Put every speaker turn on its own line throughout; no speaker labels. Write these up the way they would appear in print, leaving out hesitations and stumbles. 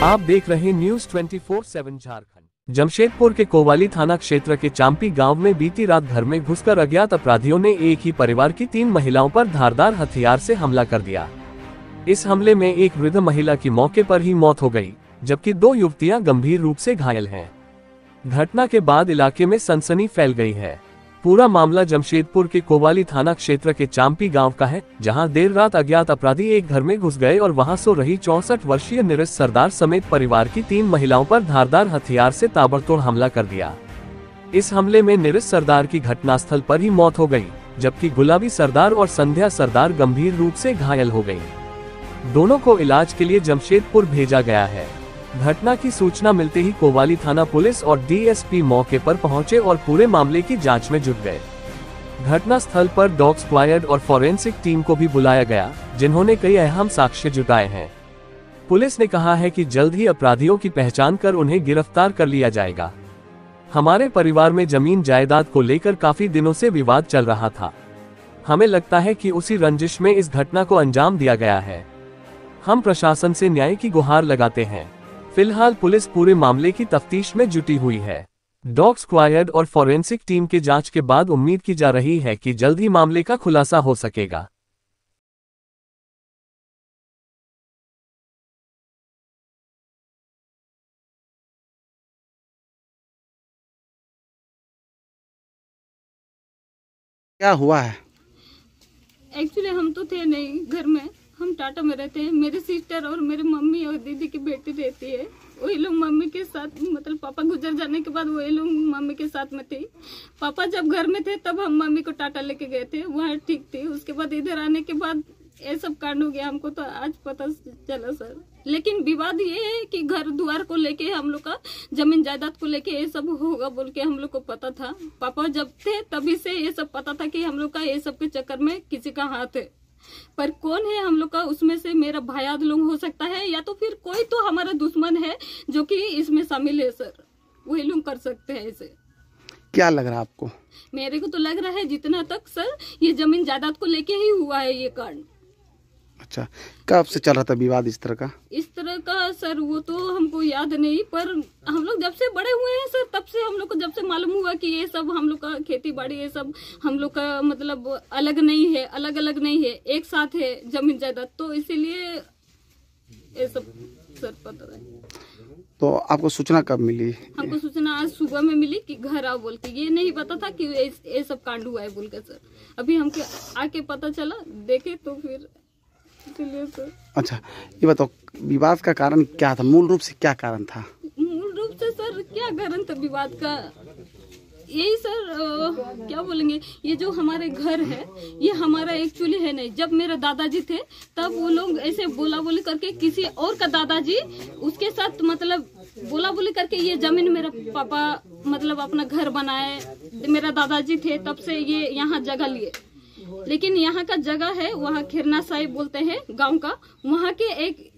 आप देख रहे न्यूज 24/7 झारखंड। जमशेदपुर के कोवाली थाना क्षेत्र के चांपी गांव में बीती रात घर में घुसकर अज्ञात अपराधियों ने एक ही परिवार की 3 महिलाओं पर धारदार हथियार से हमला कर दिया। इस हमले में एक वृद्ध महिला की मौके पर ही मौत हो गई, जबकि 2 युवतियां गंभीर रूप से घायल हैं। घटना के बाद इलाके में सनसनी फैल गई है। पूरा मामला जमशेदपुर के कोवाली थाना क्षेत्र के चांपी गांव का है, जहां देर रात अज्ञात अपराधी एक घर में घुस गए और वहां सो रही 64 वर्षीय नीरज सरदार समेत परिवार की 3 महिलाओं पर धारदार हथियार से ताबड़तोड़ हमला कर दिया। इस हमले में नीरज सरदार की घटनास्थल पर ही मौत हो गई, जबकि गुलाबी सरदार और संध्या सरदार गंभीर रूप से घायल हो गयी। दोनों को इलाज के लिए जमशेदपुर भेजा गया है। घटना की सूचना मिलते ही कोवाली थाना पुलिस और डीएसपी मौके पर पहुंचे और पूरे मामले की जांच में जुट गए। घटना स्थल पर डॉग स्क्वाड और फॉरेंसिक टीम को भी बुलाया गया, जिन्होंने कई अहम साक्ष्य जुटाए हैं। पुलिस ने कहा है कि जल्द ही अपराधियों की पहचान कर उन्हें गिरफ्तार कर लिया जाएगा। हमारे परिवार में जमीन जायदाद को लेकर काफी दिनों से विवाद चल रहा था। हमें लगता है कि उसी रंजिश में इस घटना को अंजाम दिया गया है। हम प्रशासन से न्याय की गुहार लगाते हैं। फिलहाल पुलिस पूरे मामले की तफ्तीश में जुटी हुई है। डॉग स्क्वाड और फॉरेंसिक टीम के जांच के बाद उम्मीद की जा रही है कि जल्द ही मामले का खुलासा हो सकेगा।
क्या हुआ है?
एक्चुअली हम तो थे नहीं घर में, हम टाटा में रहते हैं। मेरी सिस्टर और मेरी मम्मी और दीदी की बेटी रहती है। वही लोग मम्मी के साथ, मतलब पापा गुजर जाने के बाद वही लोग मम्मी के साथ में थे। पापा जब घर में थे तब हम मम्मी को टाटा लेके गए थे, वहाँ ठीक थी। उसके बाद इधर आने के बाद ये सब कांड हो गया। हमको तो आज पता चला सर। लेकिन विवाद ये है कि घर द्वार को लेके, हम लोग का जमीन जायदाद को लेके ये सब होगा बोल के हम लोग को पता था। पापा जब थे तभी से ये सब पता था कि हम लोग का ये सब के चक्कर में किसी का हाथ है। पर कौन है हम लोग का, उसमें से मेरा भायाद लोग हो सकता है या तो फिर कोई तो हमारा दुश्मन है जो कि इसमें शामिल है सर। वही लोग कर सकते हैं इसे।
क्या लग रहा है आपको? मेरे
को तो लग रहा है जितना तक सर ये जमीन जायदाद को लेके ही हुआ है ये कांड।
अच्छा, कब से चल रहा था विवाद इस तरह का?
सर वो तो हमको याद नहीं, पर हम लोग जब से बड़े हुए हैं सर तब से हम लोग को जब से मालूम हुआ कि ये सब हम लोग का खेती बाड़ी ये सब हम लोग का मतलब अलग नहीं है, अलग अलग नहीं है, एक साथ है जमीन जायदाद। तो इसीलिए ये सब सर पता है।
तो आपको सूचना कब मिली?
हमको सूचना आज सुबह में मिली कि घर आओ बोल के। ये नहीं पता था कि ये सब कांड हुआ है बोल के सर। अभी हमको आके पता चला, देखे तो फिर इसलिए सर।
अच्छा, ये बताओ विवाद का कारण क्या था? मूल रूप से क्या कारण था?
मूल रूप से सर क्या कारण था विवाद का? यही सर क्या बोलेंगे, ये जो हमारे घर है ये हमारा एक्चुअली है नहीं। जब मेरे दादाजी थे तब वो लोग ऐसे बोला बोली करके किसी और का दादाजी उसके साथ मतलब बोला बोली करके ये जमीन मेरा पापा मतलब अपना घर बनाए। मेरा दादाजी थे तब से ये यहाँ जगह लिए, लेकिन यहाँ का जगह है वहाँ खिरना साहिब बोलते हैं गांव का, वहाँ के एक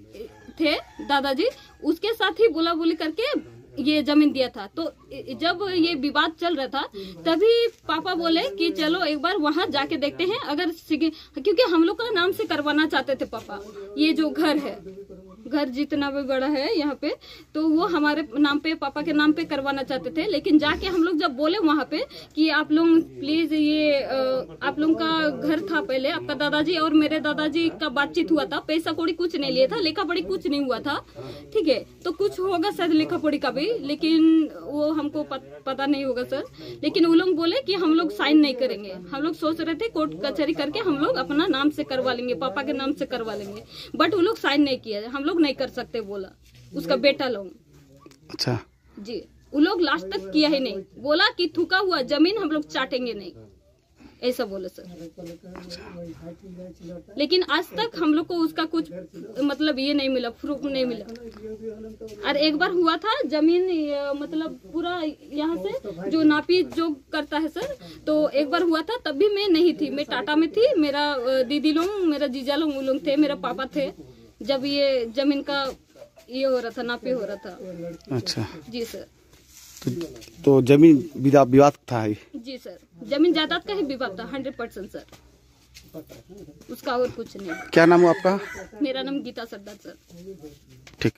थे दादाजी, उसके साथ ही बोला बोली करके ये जमीन दिया था। तो जब ये विवाद चल रहा था तभी पापा बोले कि चलो एक बार वहाँ जाके देखते हैं, अगर क्योंकि हम लोग का नाम से करवाना चाहते थे पापा। ये जो घर है, घर जितना भी बड़ा है यहाँ पे, तो वो हमारे नाम पे, पापा के नाम पे करवाना चाहते थे। लेकिन जाके हम लोग जब बोले वहाँ पे कि आप लोग प्लीज ये आप लोग का घर था पहले, आपका दादाजी और मेरे दादाजी का बातचीत हुआ था, पैसा कौड़ी कुछ नहीं लिया था, लेखा पढ़ी कुछ नहीं हुआ था, ठीक है। तो कुछ होगा शायद लेखा पढ़ी का भी, लेकिन वो हमको पता नहीं होगा सर। लेकिन वो लोग बोले कि हम लोग साइन नहीं करेंगे। हम लोग सोच रहे थे कोर्ट कचहरी करके हम लोग अपना नाम से करवा लेंगे, पापा के नाम से करवा लेंगे, बट वो लोग साइन नहीं किया। हम लोग नहीं कर सकते बोला उसका बेटा लोग। अच्छा जी, वो लोग लास्ट तक किया ही नहीं, बोला कि थूका हुआ जमीन हम लोग चाटेंगे नहीं, ऐसा बोले सर। लेकिन आज तक हम लोग को उसका कुछ मतलब ये नहीं मिला, प्रूफ नहीं मिला। और एक बार हुआ था जमीन मतलब पूरा यहाँ से जो नापी जो करता है सर, तो एक बार हुआ था, तब भी मैं नहीं थी, मैं टाटा में थी। मेरा दीदी लोग, मेरा जीजा लोग, वो लोग थे, मेरा पापा थे जब ये जमीन का ये हो रहा था, नापी हो रहा था। अच्छा जी सर।
तो जमीन विवाद था?
जी सर, जमीन जायदाद का ही विवाद था 100% सर, उसका और कुछ नहीं।
क्या नाम है आपका?
मेरा नाम गीता सरदार सर।
ठीक।